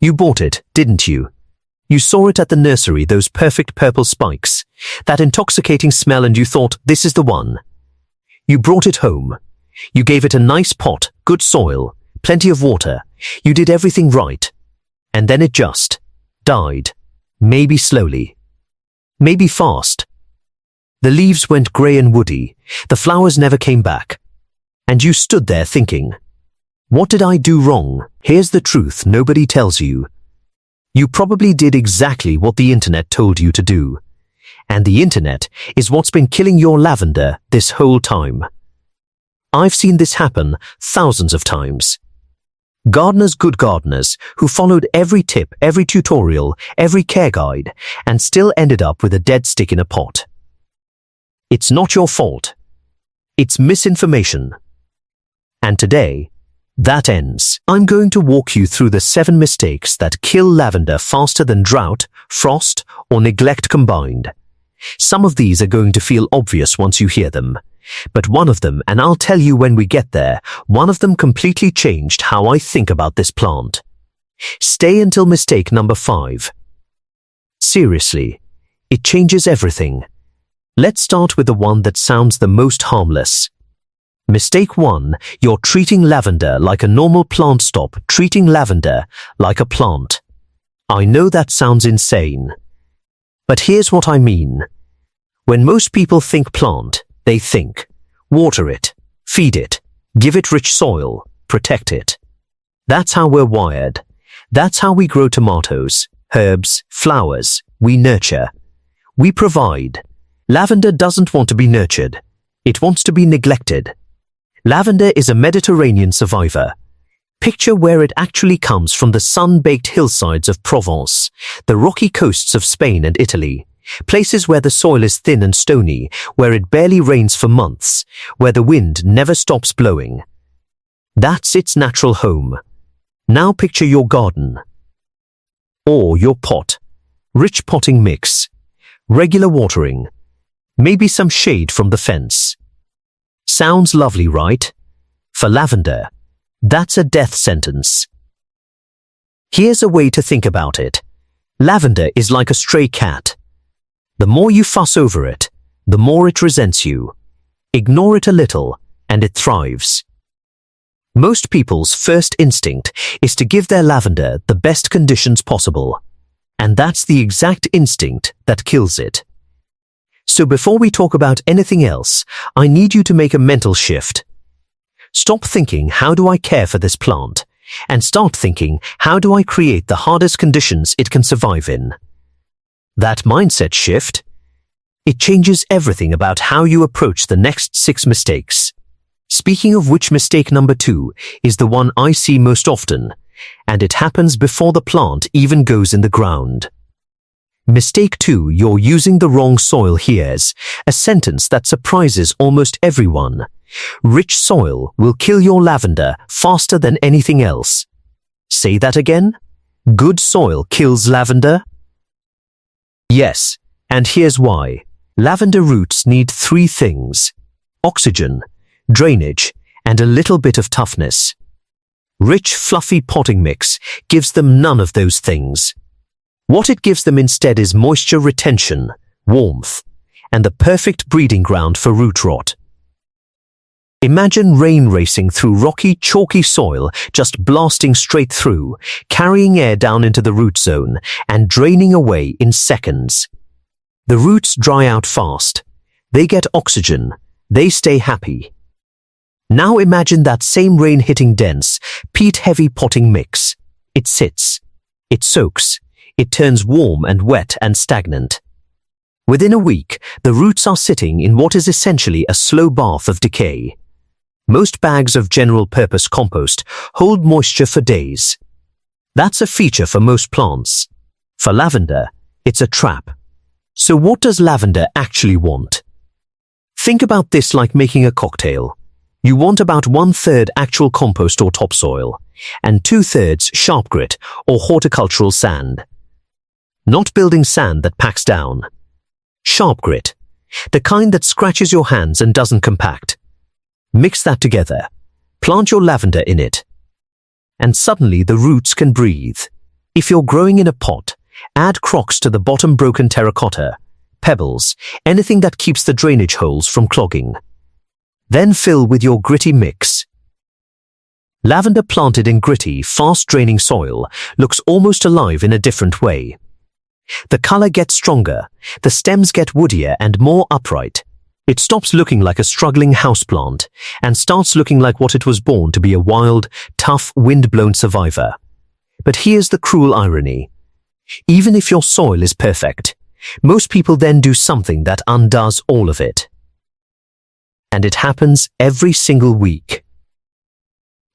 You bought it, didn't you? You saw it at the nursery, those perfect purple spikes, that intoxicating smell, and you thought, this is the one. You brought it home. You gave it a nice pot, good soil, plenty of water. You did everything right. And then it just died. Maybe slowly. Maybe fast. The leaves went grey and woody. The flowers never came back. And you stood there thinking, what did I do wrong? Here's the truth nobody tells you. You probably did exactly what the internet told you to do. And the internet is what's been killing your lavender this whole time. I've seen this happen thousands of times. Gardeners, good gardeners, who followed every tip, every tutorial, every care guide, and still ended up with a dead stick in a pot. It's not your fault. It's misinformation. And today, that ends. I'm going to walk you through the 7 mistakes that kill lavender faster than drought, frost, or neglect combined. Some of these are going to feel obvious once you hear them, but one of them, and I'll tell you when we get there, one of them completely changed how I think about this plant. Stay until mistake number 5. Seriously, it changes everything. Let's start with the one that sounds the most harmless. Mistake 1, you're treating lavender like a normal plant. Stop treating lavender like a plant. I know that sounds insane. But here's what I mean. When most people think plant, they think water it, feed it, give it rich soil, protect it. That's how we're wired. That's how we grow tomatoes, herbs, flowers. We nurture. We provide. Lavender doesn't want to be nurtured. It wants to be neglected. Lavender is a Mediterranean survivor. Picture where it actually comes from: the sun-baked hillsides of Provence, the rocky coasts of Spain and Italy, places where the soil is thin and stony, where it barely rains for months, where the wind never stops blowing. That's its natural home. Now picture your garden. Or your pot. Rich potting mix. Regular watering. Maybe some shade from the fence. Sounds lovely, right? For lavender, that's a death sentence. Here's a way to think about it. Lavender is like a stray cat. The more you fuss over it, the more it resents you. Ignore it a little, and it thrives. Most people's first instinct is to give their lavender the best conditions possible. And that's the exact instinct that kills it. So before we talk about anything else, I need you to make a mental shift. Stop thinking, how do I care for this plant? And start thinking, how do I create the hardest conditions it can survive in? That mindset shift, it changes everything about how you approach the next 6 mistakes. Speaking of which, mistake number 2 is the one I see most often, and it happens before the plant even goes in the ground. Mistake 2, you're using the wrong soil. Here's a sentence that surprises almost everyone. Rich soil will kill your lavender faster than anything else. Say that again. Good soil kills lavender? Yes, and here's why. Lavender roots need 3 things: oxygen, drainage, and a little bit of toughness. Rich, fluffy potting mix gives them none of those things. What it gives them instead is moisture retention, warmth, and the perfect breeding ground for root rot. Imagine rain racing through rocky, chalky soil, just blasting straight through, carrying air down into the root zone, and draining away in seconds. The roots dry out fast. They get oxygen. They stay happy. Now imagine that same rain hitting dense, peat-heavy potting mix. It sits. It soaks. It turns warm and wet and stagnant. Within a week, the roots are sitting in what is essentially a slow bath of decay. Most bags of general-purpose compost hold moisture for days. That's a feature for most plants. For lavender, it's a trap. So what does lavender actually want? Think about this like making a cocktail. You want about 1/3 actual compost or topsoil, and 2/3 sharp grit or horticultural sand. Not building sand that packs down. Sharp grit, the kind that scratches your hands and doesn't compact. Mix that together. Plant your lavender in it. And suddenly the roots can breathe. If you're growing in a pot, add crocks to the bottom, broken terracotta, pebbles, anything that keeps the drainage holes from clogging. Then fill with your gritty mix. Lavender planted in gritty, fast-draining soil looks almost alive in a different way. The color gets stronger, the stems get woodier and more upright. It stops looking like a struggling houseplant and starts looking like what it was born to be, a wild, tough, wind-blown survivor. But here's the cruel irony. Even if your soil is perfect, most people then do something that undoes all of it. And it happens every single week.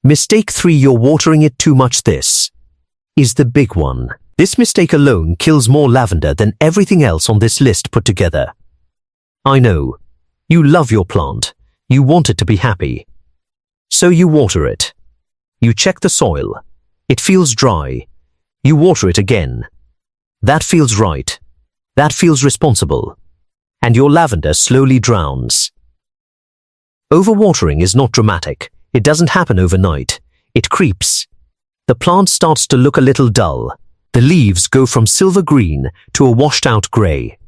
Mistake 3: you're watering it too much. This is the big one. This mistake alone kills more lavender than everything else on this list put together. I know. You love your plant. You want it to be happy. So you water it. You check the soil. It feels dry. You water it again. That feels right. That feels responsible. And your lavender slowly drowns. Overwatering is not dramatic. It doesn't happen overnight. It creeps. The plant starts to look a little dull. The leaves go from silver green to a washed-out gray.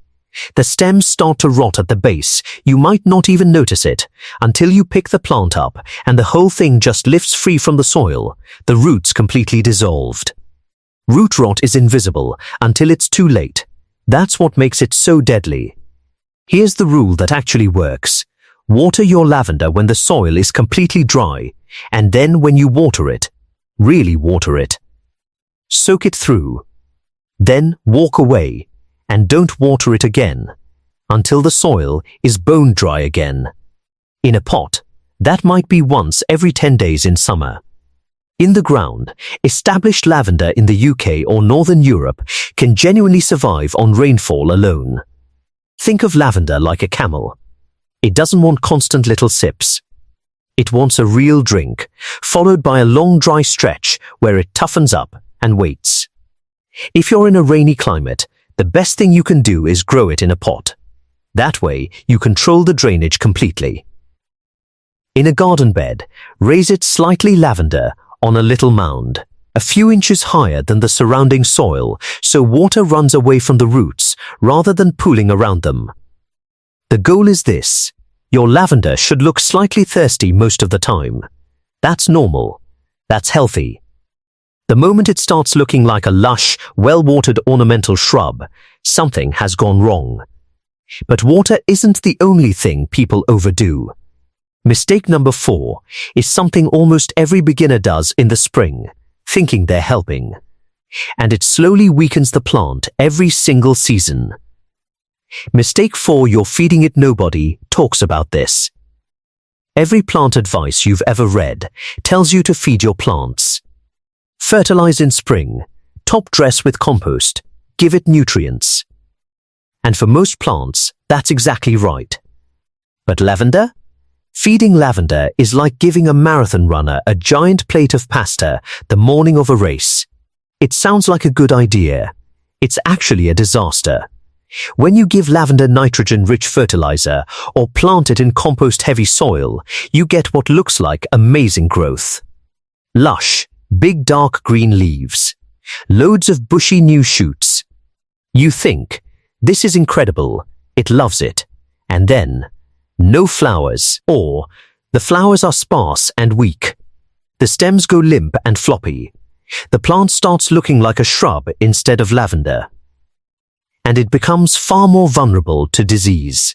The stems start to rot at the base. You might not even notice it until you pick the plant up and the whole thing just lifts free from the soil, the roots completely dissolved. Root rot is invisible until it's too late. That's what makes it so deadly. Here's the rule that actually works. Water your lavender when the soil is completely dry, and then when you water it, really water it. Soak it through. Then walk away, and don't water it again until the soil is bone dry again. In a pot, that might be once every 10 days in summer. In the ground, established lavender in the UK or Northern Europe can genuinely survive on rainfall alone. Think of lavender like a camel. It doesn't want constant little sips. It wants a real drink, followed by a long dry stretch where it toughens up and waits. If you're in a rainy climate, the best thing you can do is grow it in a pot. That way, you control the drainage completely. In a garden bed, raise it slightly lavender on a little mound, a few inches higher than the surrounding soil, so water runs away from the roots rather than pooling around them. The goal is this: your lavender should look slightly thirsty most of the time. That's normal. That's healthy. The moment it starts looking like a lush, well-watered ornamental shrub, something has gone wrong. But water isn't the only thing people overdo. Mistake number 4 is something almost every beginner does in the spring, thinking they're helping. And it slowly weakens the plant every single season. Mistake 4: you're feeding it. Nobody talks about this. Every plant advice you've ever read tells you to feed your plants. Fertilize in spring, top dress with compost, give it nutrients. And for most plants, that's exactly right. But lavender? Feeding lavender is like giving a marathon runner a giant plate of pasta the morning of a race. It sounds like a good idea. It's actually a disaster. When you give lavender nitrogen-rich fertilizer or plant it in compost-heavy soil, you get what looks like amazing growth. Lush, big dark green leaves. Loads of bushy new shoots. You think, this is incredible, it loves it. And then, no flowers, or the flowers are sparse and weak. The stems go limp and floppy. The plant starts looking like a shrub instead of lavender. And it becomes far more vulnerable to disease.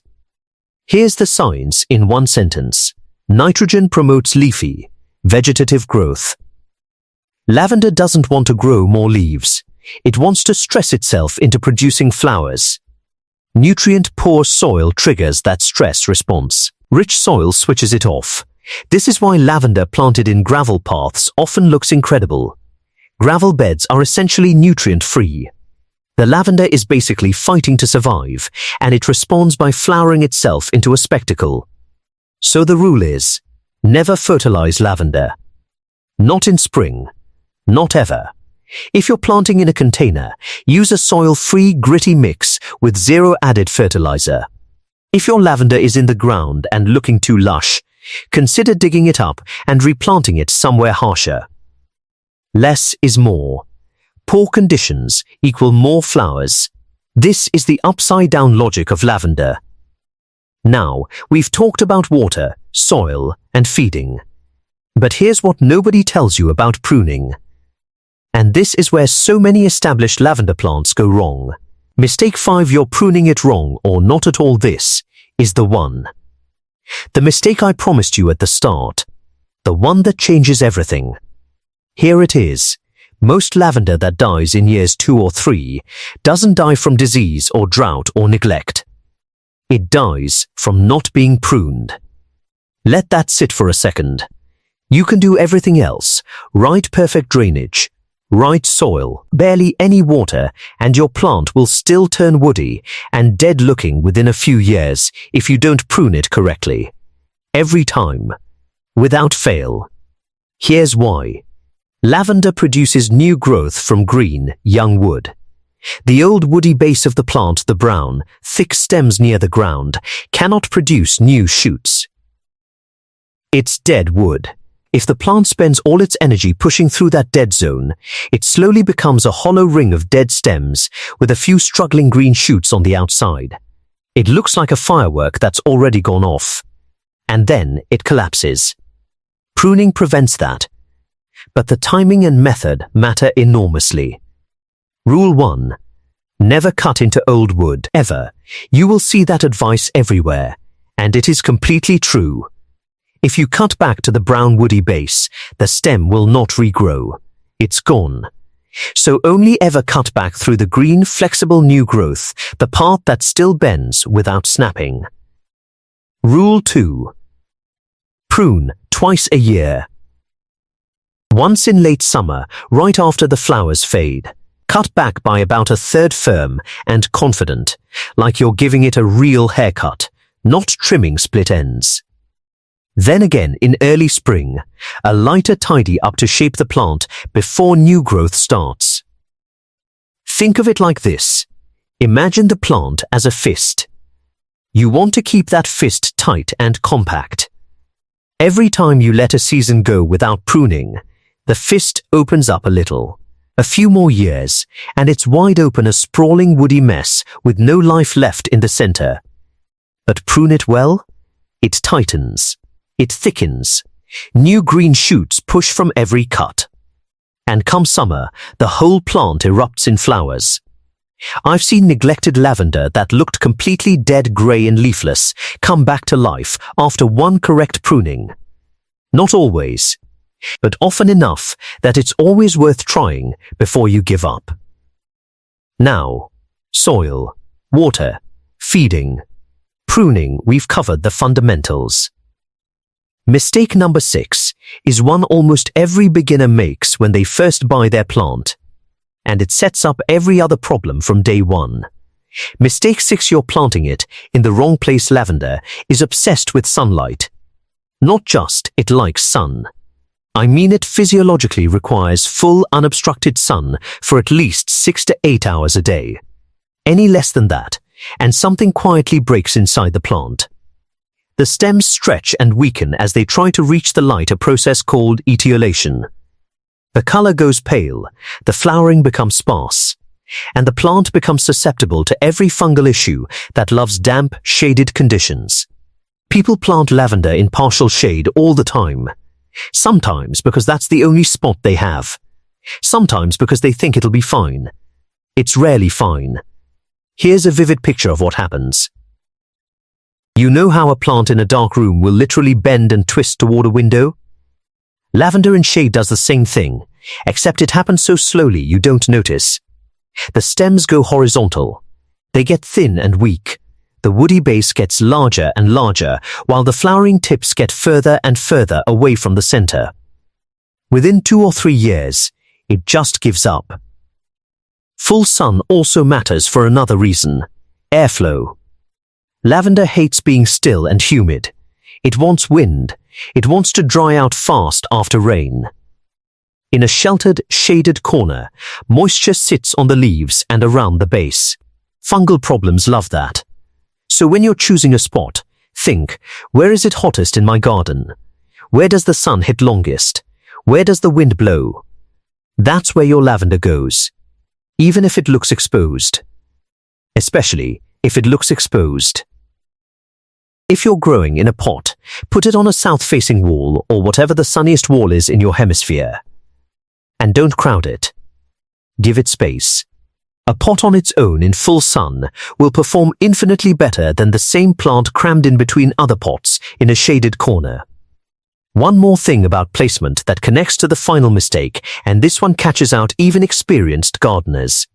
Here's the science in one sentence. Nitrogen promotes leafy, vegetative growth. Lavender doesn't want to grow more leaves. It wants to stress itself into producing flowers. Nutrient-poor soil triggers that stress response. Rich soil switches it off. This is why lavender planted in gravel paths often looks incredible. Gravel beds are essentially nutrient-free. The lavender is basically fighting to survive, and it responds by flowering itself into a spectacle. So the rule is, never fertilize lavender. Not in spring. Not ever. If you're planting in a container, use a soil-free, gritty mix with zero added fertilizer. If your lavender is in the ground and looking too lush, consider digging it up and replanting it somewhere harsher. Less is more. Poor conditions equal more flowers. This is the upside-down logic of lavender. Now, we've talked about water, soil, and feeding. But here's what nobody tells you about pruning. And this is where so many established lavender plants go wrong. Mistake 5: you're pruning it wrong or not at all. This is the one. The mistake I promised you at the start. The one that changes everything. Here it is. Most lavender that dies in years 2 or 3 doesn't die from disease or drought or neglect. It dies from not being pruned. Let that sit for a second. You can do everything else, right perfect drainage, right soil, barely any water, and your plant will still turn woody and dead looking within a few years if you don't prune it correctly. Every time. Without fail. Here's why. Lavender produces new growth from green, young wood. The old woody base of the plant, the brown, thick stems near the ground, cannot produce new shoots. It's dead wood. If the plant spends all its energy pushing through that dead zone, it slowly becomes a hollow ring of dead stems with a few struggling green shoots on the outside. It looks like a firework that's already gone off. And then it collapses. Pruning prevents that. But the timing and method matter enormously. Rule 1. Never cut into old wood, ever. You will see that advice everywhere, and it is completely true. If you cut back to the brown woody base, the stem will not regrow. It's gone. So only ever cut back through the green, flexible new growth, the part that still bends without snapping. Rule 2. Prune twice a year. Once in late summer, right after the flowers fade. Cut back by about 1/3 firm and confident, like you're giving it a real haircut, not trimming split ends. Then again in early spring, a lighter tidy up to shape the plant before new growth starts. Think of it like this. Imagine the plant as a fist. You want to keep that fist tight and compact. Every time you let a season go without pruning, the fist opens up a little. A few more years, and it's wide open, a sprawling woody mess with no life left in the center. But prune it well, it tightens, it thickens. New green shoots push from every cut. And come summer, the whole plant erupts in flowers. I've seen neglected lavender that looked completely dead, gray and leafless come back to life after one correct pruning. Not always, but often enough that it's always worth trying before you give up. Now, soil, water, feeding, pruning, we've covered the fundamentals. Mistake number 6 is one almost every beginner makes when they first buy their plant, and it sets up every other problem from day one. Mistake 6: you're planting it in the wrong place. Lavender is obsessed with sunlight. Not just it likes sun. I mean it physiologically requires full unobstructed sun for at least 6 to 8 hours a day. Any less than that, and something quietly breaks inside the plant. The stems stretch and weaken as they try to reach the light, a process called etiolation. The color goes pale, the flowering becomes sparse, and the plant becomes susceptible to every fungal issue that loves damp, shaded conditions. People plant lavender in partial shade all the time. Sometimes because that's the only spot they have. Sometimes because they think it'll be fine. It's rarely fine. Here's a vivid picture of what happens. You know how a plant in a dark room will literally bend and twist toward a window? Lavender in shade does the same thing, except it happens so slowly you don't notice. The stems go horizontal. They get thin and weak. The woody base gets larger and larger, while the flowering tips get further and further away from the center. Within 2 or 3 years, it just gives up. Full sun also matters for another reason: airflow. Lavender hates being still and humid. It wants wind. It wants to dry out fast after rain. In a sheltered, shaded corner, moisture sits on the leaves and around the base. Fungal problems love that. So when you're choosing a spot, think, where is it hottest in my garden? Where does the sun hit longest? Where does the wind blow? That's where your lavender goes. even if it looks exposed. Especially if it looks exposed. If you're growing in a pot, put it on a south-facing wall or whatever the sunniest wall is in your hemisphere. And don't crowd it. Give it space. A pot on its own in full sun will perform infinitely better than the same plant crammed in between other pots in a shaded corner. One more thing about placement that connects to the final mistake, and this one catches out even experienced gardeners.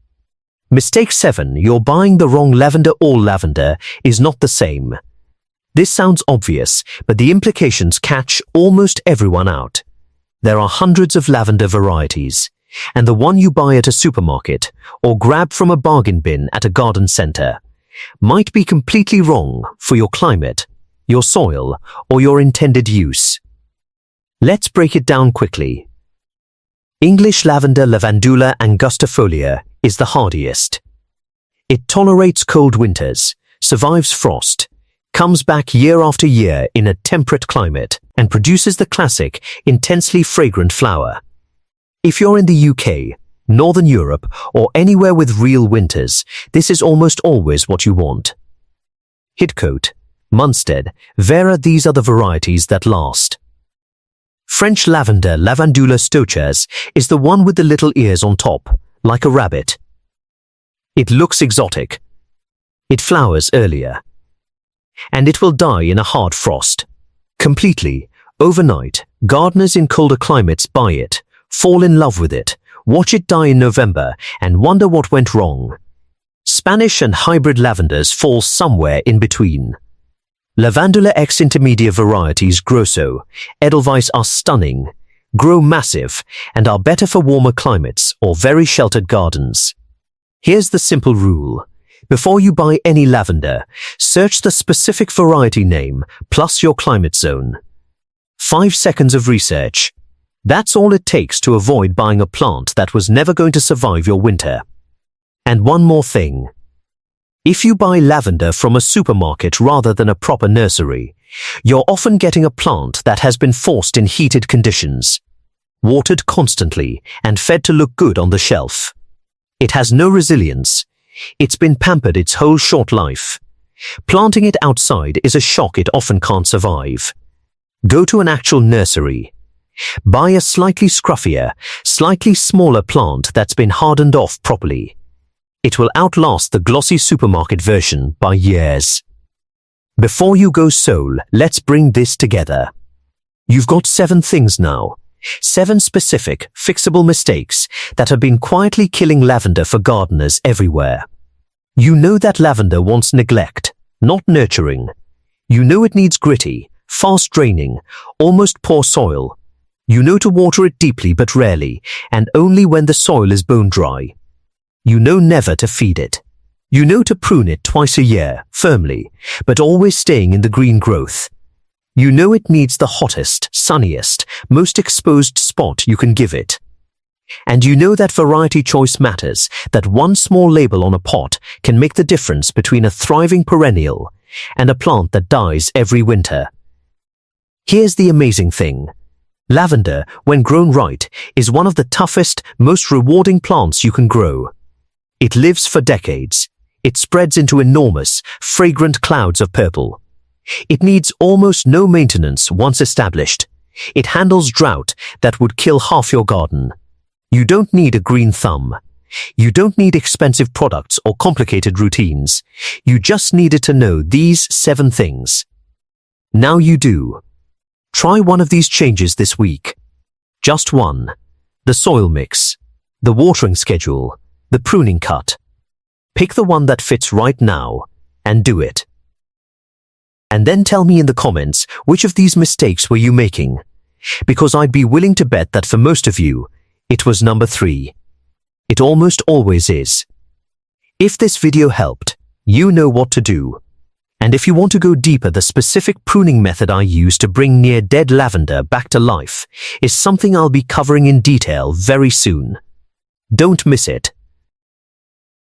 Mistake 7, you're buying the wrong lavender. All lavender is not the same. This sounds obvious, but the implications catch almost everyone out. There are hundreds of lavender varieties, and the one you buy at a supermarket or grab from a bargain bin at a garden center might be completely wrong for your climate, your soil, or your intended use. Let's break it down quickly. English lavender Lavandula angustifolia is the hardiest. It tolerates cold winters, survives frost, comes back year after year in a temperate climate, and produces the classic, intensely fragrant flower. If you're in the UK, Northern Europe, or anywhere with real winters, this is almost always what you want. Hidcote, Munstead, Vera, these are the varieties that last. French lavender Lavandula stochas is the one with the little ears on top, like a rabbit. It looks exotic. It flowers earlier. And it will die in a hard frost. Completely, overnight, gardeners in colder climates buy it, fall in love with it, watch it die in November, and wonder what went wrong. Spanish and hybrid lavenders fall somewhere in between. Lavandula X intermedia varieties Grosso, Edelweiss are stunning, grow massive, and are better for warmer climates or very sheltered gardens. Here's the simple rule. Before you buy any lavender, search the specific variety name plus your climate zone. 5 seconds of research. That's all it takes to avoid buying a plant that was never going to survive your winter. And one more thing. If you buy lavender from a supermarket rather than a proper nursery, you're often getting a plant that has been forced in heated conditions, watered constantly, and fed to look good on the shelf. It has no resilience. It's been pampered its whole short life. Planting it outside is a shock it often can't survive. Go to an actual nursery. Buy a slightly scruffier, slightly smaller plant that's been hardened off properly. It will outlast the glossy supermarket version by years. Before you go soul, let's bring this together. You've got 7 things now. 7 specific, fixable mistakes that have been quietly killing lavender for gardeners everywhere. You know that lavender wants neglect, not nurturing. You know it needs gritty, fast draining, almost poor soil. You know to water it deeply but rarely, and only when the soil is bone dry. You know never to feed it. You know to prune it twice a year, firmly, but always staying in the green growth. You know it needs the hottest, sunniest, most exposed spot you can give it. And you know that variety choice matters, that one small label on a pot can make the difference between a thriving perennial and a plant that dies every winter. Here's the amazing thing. Lavender, when grown right, is one of the toughest, most rewarding plants you can grow. It lives for decades. It spreads into enormous, fragrant clouds of purple. It needs almost no maintenance once established. It handles drought that would kill half your garden. You don't need a green thumb. You don't need expensive products or complicated routines. You just needed to know these 7 things. Now you do. Try one of these changes this week. Just one. The soil mix. The watering schedule. The pruning cut. Pick the one that fits right now and do it. And then tell me in the comments which of these mistakes were you making, because I'd be willing to bet that for most of you, it was number 3. It almost always is. If this video helped, you know what to do. And if you want to go deeper, the specific pruning method I use to bring near dead lavender back to life is something I'll be covering in detail very soon. Don't miss it.